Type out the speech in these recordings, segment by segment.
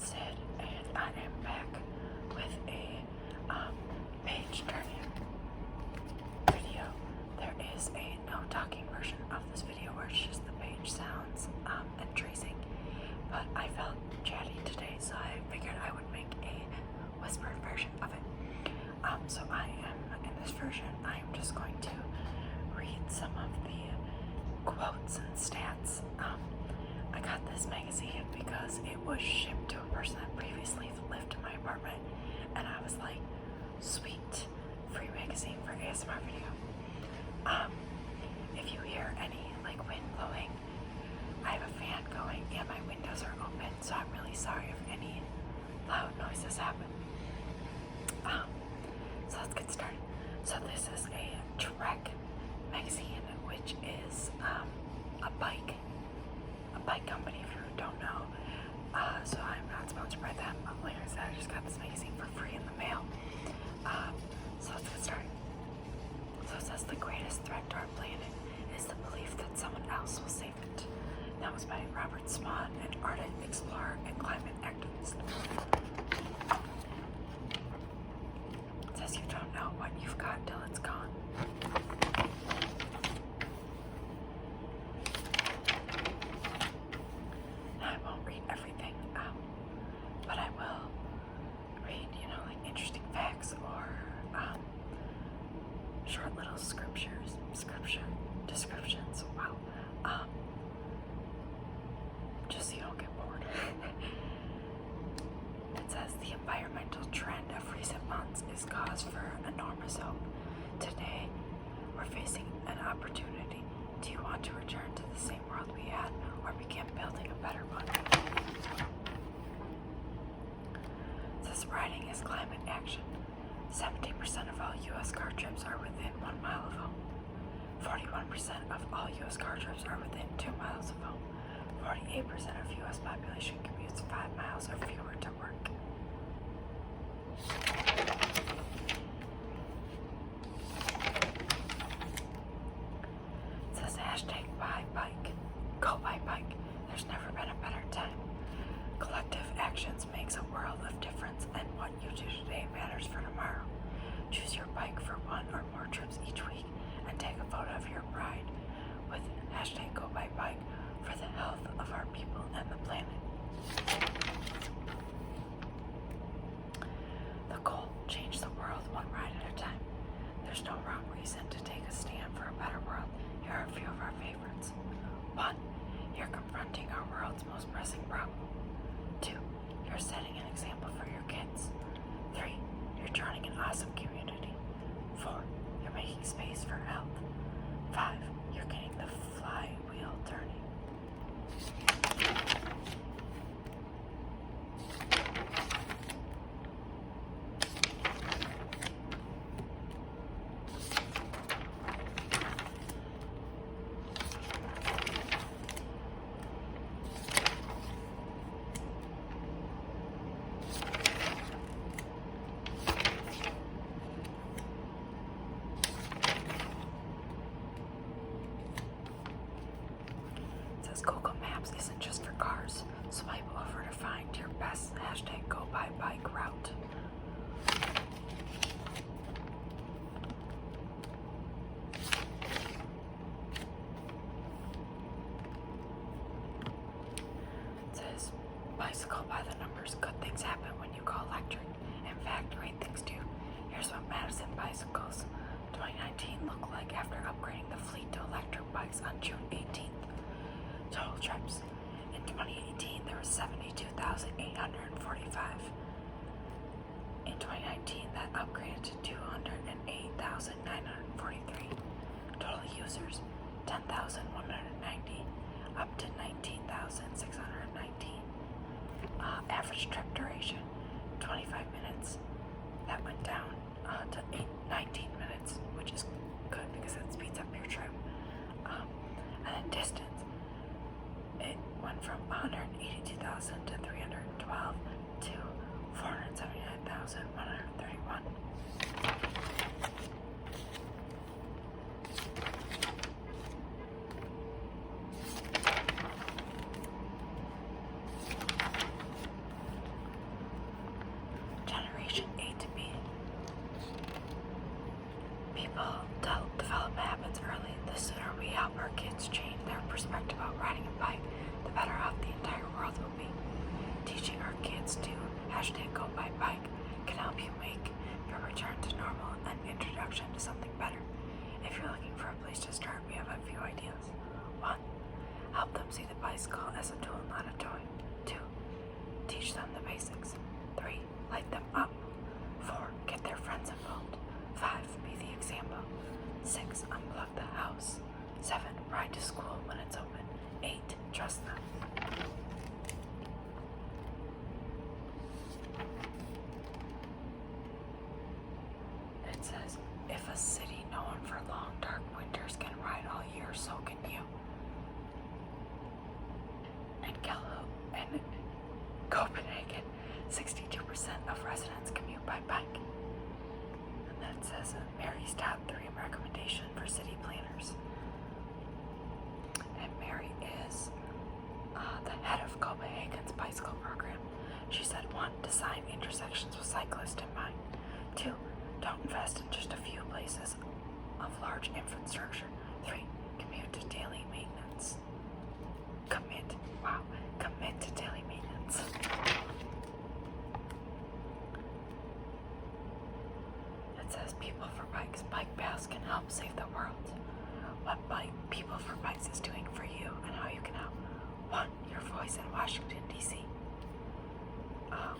Sid, and I am back with a page turning video. There is a no talking version of this video where it's just the page sounds and tracing, but I felt chatty today, so I figured I would make a whispered version of it. So I am, in this version, I am just going to read some of the quotes and stats. I got this magazine because it was shipped to a person that previously lived in my apartment, and I was like, sweet, free magazine for ASMR video. If you hear any like wind blowing, I have a fan going and my windows are open, so I'm really sorry if any loud noises happen. So let's get started. So this is a Trek magazine, which is a bike company, if you don't know. So I'm not sponsored by them. Like I said, I just got this magazine for free in the mail. So let's get started. So it says the greatest threat to our planet is the belief that someone else will save it. That was by Robert Swan, an ardent explorer and climate activist. It says you don't know what you've got till it's gone. Now, I won't read everything, but I will read, like interesting facts or short little descriptions. Wow. Just so you don't get bored. It says the environmental trend of recent months is cause for enormous hope. Today, we're facing an opportunity. Do you want to return to the same world we had, or begin building a better one? It says riding is climate action. 70% of all U.S. car trips are within 1 mile of home. 41% of all U.S. car trips are within 2 miles of home. 48% of U.S. population commutes 5 miles or fewer to work. It says hashtag buy bike. Go buy bike. There's never been a better time. Collective actions makes a world of difference, and what you do today matters for tomorrow. Choose your bike for 1 or more trips each week and take a photo of your ride with hashtag go buy bike for the health of our people and the planet. The goal, change the world one ride at a time. There's no wrong reason to take a stand for a better world. Here are a few of our favorites. 1. You're confronting our world's most pressing problem. 2. You're setting an example for your kids. 3. You're joining an awesome community. 4. You're making space for health. 5. You're getting the flywheel turning. Google Maps isn't just for cars. Swipe over to find your best hashtag go buy bike route. It says bicycle by the numbers. Good things happen when you go electric. In fact, great things do. Here's what Madison Bicycles 2019 looked like after upgrading the fleet to electric bikes on June 18th. Total trips. In 2018, there were 72,845. In 2019, that upgraded to 208,943. Total users, 10,190, up to 19,619. Average trip duration, 25 minutes. That went down to 19 minutes, which is good because that speeds up your trip. And then distance. It went from 182,000 to 312 to 479,131. #GoByBike can help you make your return to normal an introduction to something better. If you're looking for a place to start, we have a few ideas. 1. Help them see the bicycle as a tool, not a toy. 2. Teach them the basics. 3. Light them up. 4. Get their friends involved. 5. Be the example. 6. Unplug the house. 7. Ride to school when it's open. 8. Trust them. It says, if a city known for long dark winters can ride all year, so can you. In Copenhagen, 62% of residents commute by bike. And then it says Mary's top 3 recommendation for city planners. And Mary is the head of Copenhagen's bicycle program. She said, 1. Design intersections with cyclists in mind. 2. Don't invest in just a few places of large infrastructure. 3. Commute to daily maintenance. Commit to daily maintenance. It says People for Bikes. Bike paths can help save the world. What People for Bikes is doing for you and how you can help. 1. Your voice in Washington, D.C.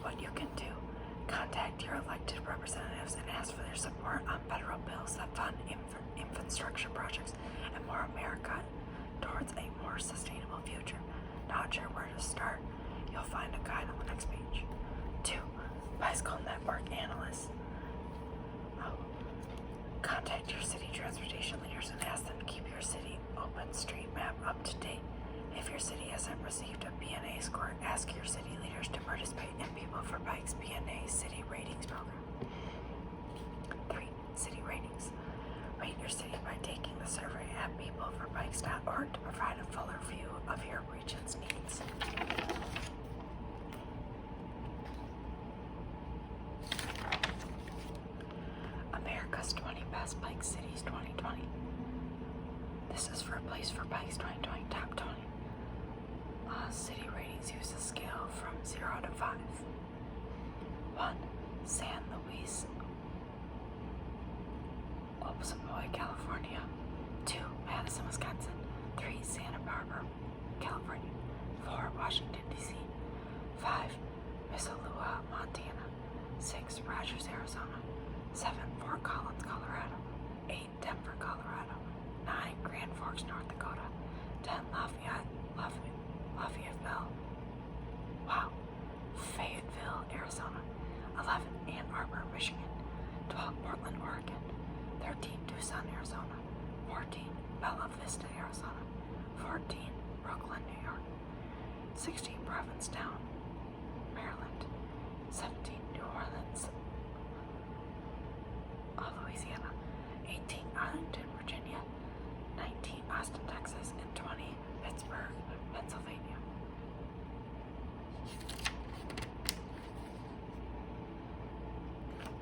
What you can do. Contact your elected representatives and ask for their support on federal bills that fund infrastructure projects and more America towards a more sustainable future. Not sure where to start? You'll find a guide on the next page. 2. Bicycle network analysts. Contact your city transportation leaders and ask them to keep your city open street map up to date. If your city hasn't received a BNA score, ask your city leaders to participate in People for Bikes BNA City Ratings Program. 3. City ratings. Rate your city by taking the survey at peopleforbikes.org to provide a fuller view of your region's needs. America's 20 Best Bike Cities 2020. This is for a Place for Bikes 2020 Top 20. City ratings use a scale from 0 to 5. 1. San Luis Obispo, California. 2. Madison, Wisconsin. 3. Santa Barbara, California. 4. Washington, D.C. 5. Missoula, Montana. 6. Rogers, Arizona. 7. Fort Collins, Colorado. 8. Denver, Colorado. 9. Grand Forks, North Dakota. 10. Fayetteville, Arizona. 11. Ann Arbor, Michigan. 12. Portland, Oregon. 13. Tucson, Arizona. 14. Bella Vista, Arizona. 14. Brooklyn, New York. 16. Provincetown, Maryland. 17. New Orleans, Louisiana. 18. Arlington, Virginia. 19. Austin, Texas. And 20. Pittsburgh, Pennsylvania.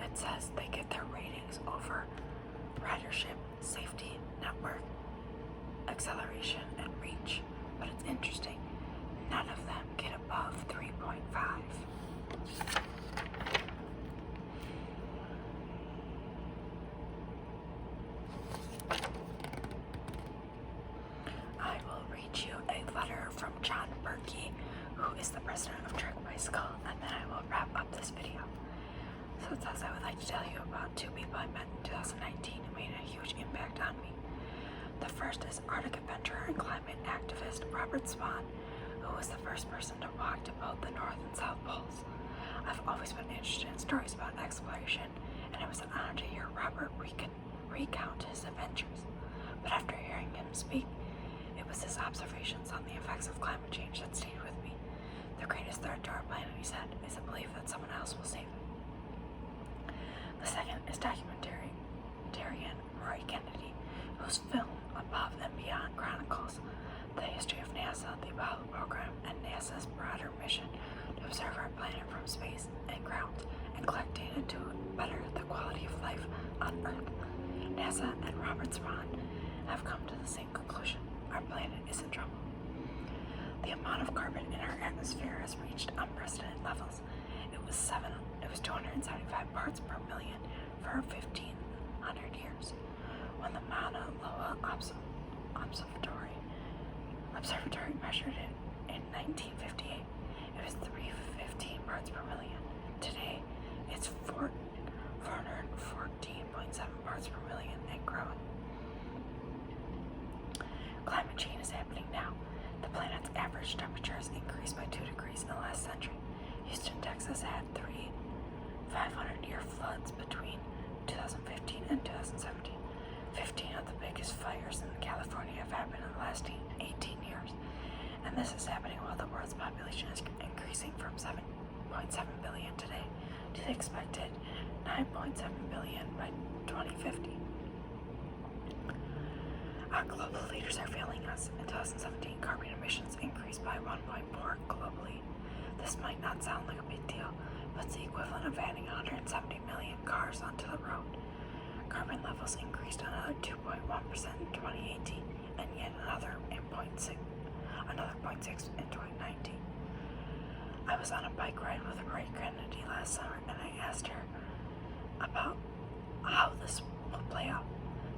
It says they get their ratings over ridership, safety, network, acceleration, and reach. But it's interesting, none of them get above 3.5. I will read you a letter from John Berkey, who is the president of Trek Bicycle, and then I will wrap up this video. So it says, I would like to tell you about 2 people I met in 2019 who made a huge impact on me. The first is Arctic adventurer and climate activist Robert Swan, who was the first person to walk to both the North and South Poles. I've always been interested in stories about exploration, and it was an honor to hear Robert recount his adventures. But after hearing him speak, it was his observations on the effects of climate change that stayed with me. The greatest threat to our planet, he said, is the belief that someone else will save it. The second is documentarian Roy Kennedy, whose film Above and Beyond chronicles the history of NASA, the Apollo program, and NASA's broader mission to observe our planet from space and ground and collect data to better the quality of life on Earth. NASA and Robert Swan have come to the same conclusion. Our planet is in trouble. The amount of carbon in our atmosphere has reached unprecedented levels. it was 275 parts per million for 1,500 years. When the Mauna Loa Observatory measured it in 1958, it was 315 parts per million. Today, it's 414.7 parts per million and growing. Climate change is happening now. The planet's average temperature has increased by 2 degrees in the last century. Houston, Texas had 3 500-year floods between 2015 and 2017. 15 of the biggest fires in California have happened in the last 18 years. And this is happening while the world's population is increasing from 7.7 billion today to the expected 9.7 billion by 2050. Our global leaders are failing us. In 2017, carbon emissions increased by 1.4 globally. This might not sound like a big deal, but it's the equivalent of adding 170 million cars onto the road. Carbon levels increased another 2.1% in 2018, and yet another 0.6 in 2019. I was on a bike ride with Ray Kennedy last summer, and I asked her about how this will play out.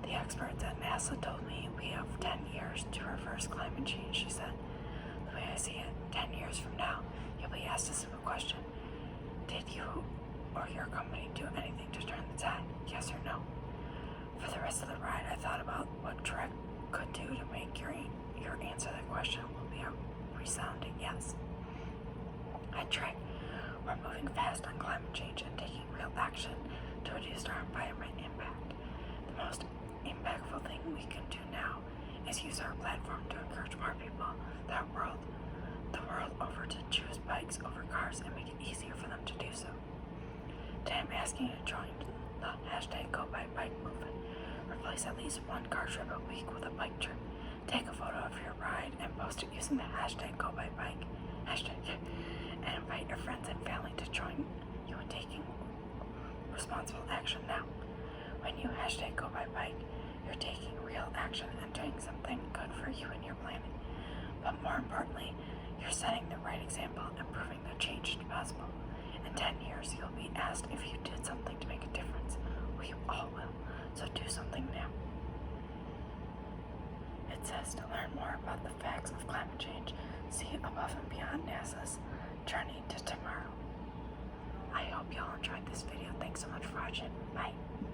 The experts at NASA told me we have 10 years to reverse climate change, she said. The way I see it, 10 years from now, you'll be asked a simple question. Did you or your company do anything to turn the tide? Yes or no? For the rest of the ride, I thought about what Trek could do to make your answer to that question will be a resounding yes. At Trek, we're moving fast on climate change and taking real action to reduce our environment impact. The most impactful thing we can do now is use our platform to encourage more people the world over to choose bikes over cars and make it easier for them to do so. Today I'm asking you to join the hashtag #GoByBike movement. Replace at least one car trip a week with a bike trip. Take a photo of your ride and post it using the hashtag #GoByBike and invite your friends and family to join you in taking responsible action now. When you hashtag #GoByBike, you're taking real action and doing something good for you and your planet. But more importantly, you're setting the right example and proving that change is possible. In 10 years, you'll be asked if you did something to make a difference. We all will. So do something now. It says to learn more about the facts of climate change, see above and beyond NASA's journey to tomorrow. I hope y'all enjoyed this video. Thanks so much for watching. Bye.